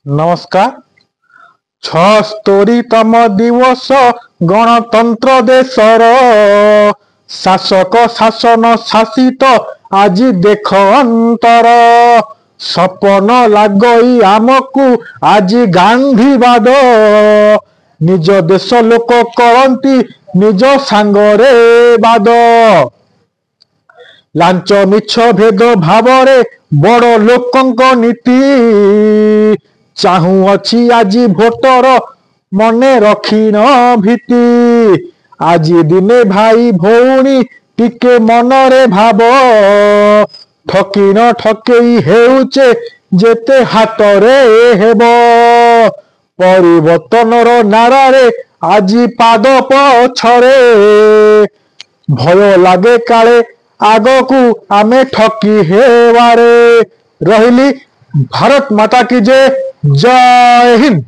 नमस्कार। 76तम दिवस गणतंत्र देशर शासक शासन शासित आज देख अंतर सपन लागई आमकु आज गांधीवाद निज देश लोक करती निज सांगरे बाद लांच मिछ भेद भावरे बड़ लोकंक नीति चाहूअछि आज भोटर मने रखिन भीति आज दिने भाई भौणी टिके मनरे भाव ठकी न ठकेई हेउचे जेते हातरे हेब परिवर्तनर नारारे आज पाद पछरे भय लागे काले आगकू आमे ठकी हेवारे रहिली। भारत माता की जय। जय हिंद।